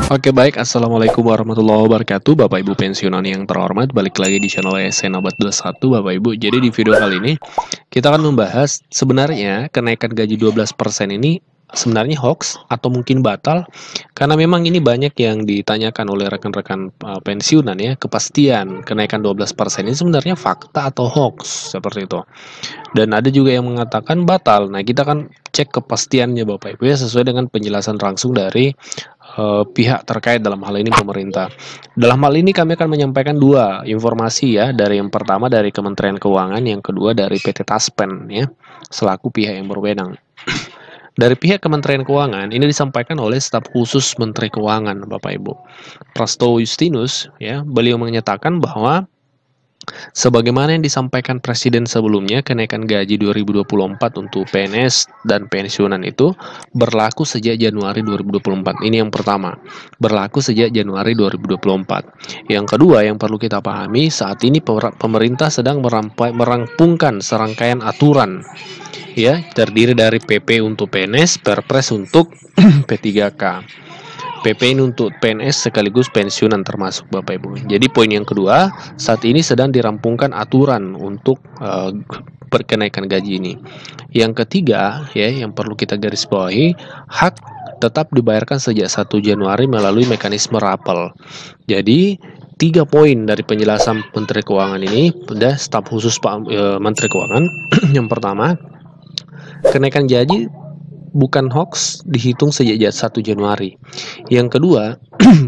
Oke baik, Assalamualaikum warahmatullahi wabarakatuh Bapak Ibu pensiunan yang terhormat. Balik lagi di channel SN Abad 21 Bapak Ibu. Jadi di video kali ini kita akan membahas sebenarnya kenaikan gaji 12% ini sebenarnya hoax atau mungkin batal. Karena memang ini banyak yang ditanyakan oleh rekan-rekan pensiunan ya. Kepastian kenaikan 12% ini sebenarnya fakta atau hoax, seperti itu. Dan ada juga yang mengatakan batal. Nah kita akan cek kepastiannya Bapak Ibu ya, sesuai dengan penjelasan langsung dari pihak terkait, dalam hal ini pemerintah. Dalam hal ini kami akan menyampaikan dua informasi ya, dari yang pertama dari Kementerian Keuangan, yang kedua dari PT Taspen ya, selaku pihak yang berwenang. Dari pihak Kementerian Keuangan ini disampaikan oleh staf khusus Menteri Keuangan Bapak Ibu, Prasto Justinus ya, beliau menyatakan bahwa sebagaimana yang disampaikan Presiden sebelumnya, kenaikan gaji 2024 untuk PNS dan pensiunan itu berlaku sejak Januari 2024. Ini yang pertama, berlaku sejak Januari 2024. Yang kedua yang perlu kita pahami, saat ini pemerintah sedang merampungkan serangkaian aturan ya, terdiri dari PP untuk PNS, Perpres untuk P3K. PP ini untuk PNS sekaligus pensiunan termasuk Bapak Ibu. Jadi poin yang kedua, saat ini sedang dirampungkan aturan untuk kenaikan gaji ini. Yang ketiga ya, yang perlu kita garis bawahi, hak tetap dibayarkan sejak 1 Januari melalui mekanisme rapel. Jadi 3 poin dari penjelasan Menteri Keuangan ini, pada staf khusus Pak Menteri Keuangan. Yang pertama, kenaikan gaji bukan hoax, dihitung sejak 1 Januari. Yang kedua,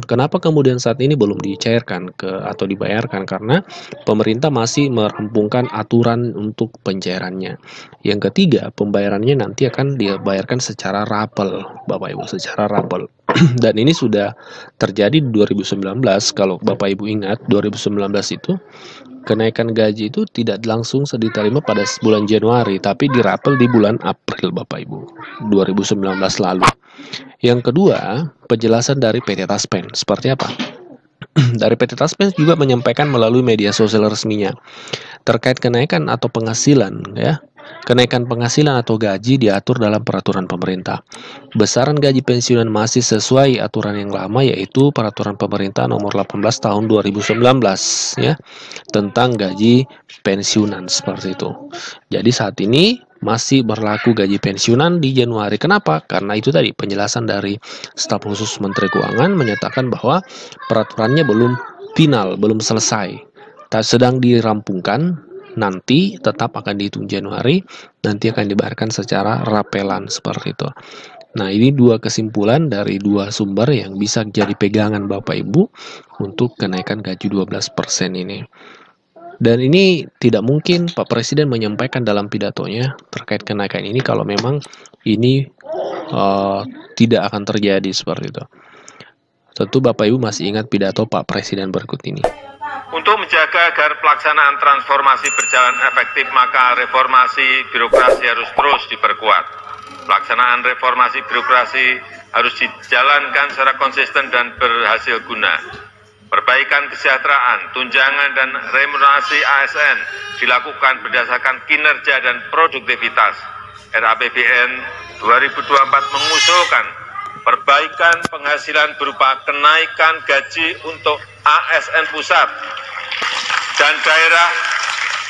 kenapa kemudian saat ini belum dicairkan atau dibayarkan? Karena pemerintah masih merampungkan aturan untuk pencairannya. Yang ketiga, pembayarannya nanti akan dibayarkan secara rapel, Bapak Ibu, secara rapel. Dan ini sudah terjadi di 2019. Kalau Bapak Ibu ingat, 2019 itu kenaikan gaji itu tidak langsung diterima pada bulan Januari, tapi dirapel di bulan April Bapak Ibu 2019 lalu. Yang kedua, penjelasan dari PT Taspen seperti apa? Dari PT Taspen juga menyampaikan melalui media sosial resminya terkait kenaikan atau penghasilan ya. Kenaikan penghasilan atau gaji diatur dalam peraturan pemerintah. Besaran gaji pensiunan masih sesuai aturan yang lama, yaitu peraturan pemerintah nomor 18 tahun 2019 ya, tentang gaji pensiunan seperti itu. Jadi saat ini masih berlaku gaji pensiunan di Januari. Kenapa? Karena itu tadi penjelasan dari staf khusus Menteri Keuangan menyatakan bahwa peraturannya belum final, belum selesai, sedang dirampungkan. Nanti tetap akan dihitung Januari, nanti akan dibayarkan secara rapelan seperti itu. Nah, ini dua kesimpulan dari dua sumber yang bisa jadi pegangan Bapak Ibu untuk kenaikan gaji 12% ini. Dan ini tidak mungkin Pak Presiden menyampaikan dalam pidatonya terkait kenaikan ini kalau memang ini tidak akan terjadi seperti itu. Tentu Bapak Ibu masih ingat pidato Pak Presiden berikut ini. Untuk menjaga agar pelaksanaan transformasi berjalan efektif, maka reformasi birokrasi harus terus diperkuat. Pelaksanaan reformasi birokrasi harus dijalankan secara konsisten dan berhasil guna. Perbaikan kesejahteraan, tunjangan, dan remunerasi ASN dilakukan berdasarkan kinerja dan produktivitas. RAPBN 2024 mengusulkan perbaikan penghasilan berupa kenaikan gaji untuk ASN pusat dan daerah,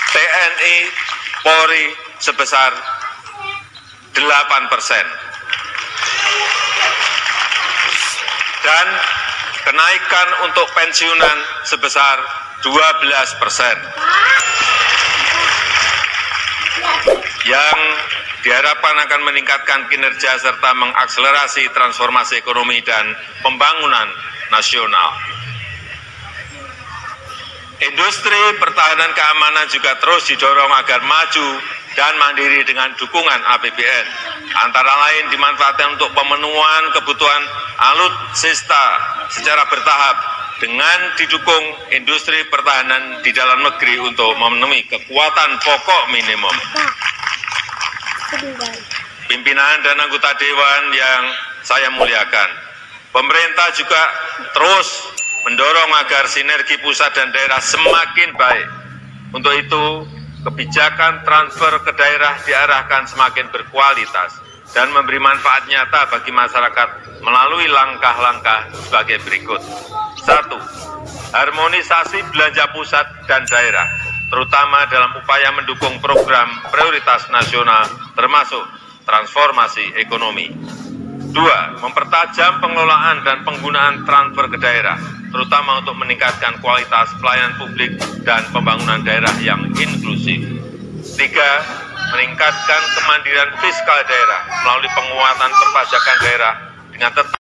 TNI, Polri sebesar 8%. Dan kenaikan untuk pensiunan sebesar 12%. Yang diharapkan akan meningkatkan kinerja serta mengakselerasi transformasi ekonomi dan pembangunan nasional. Industri pertahanan keamanan juga terus didorong agar maju dan mandiri dengan dukungan APBN. Antara lain dimanfaatkan untuk pemenuhan kebutuhan alutsista secara bertahap dengan didukung industri pertahanan di dalam negeri untuk memenuhi kebutuhan pokok minimum. Pimpinan dan anggota Dewan yang saya muliakan, pemerintah juga terus mendorong agar sinergi pusat dan daerah semakin baik. Untuk itu, kebijakan transfer ke daerah diarahkan semakin berkualitas dan memberi manfaat nyata bagi masyarakat melalui langkah-langkah sebagai berikut. 1. Harmonisasi belanja pusat dan daerah, terutama dalam upaya mendukung program prioritas nasional termasuk transformasi ekonomi. 2. Mempertajam pengelolaan dan penggunaan transfer ke daerah, terutama untuk meningkatkan kualitas pelayanan publik dan pembangunan daerah yang inklusif. 3. Meningkatkan kemandirian fiskal daerah melalui penguatan perpajakan daerah dengan tetap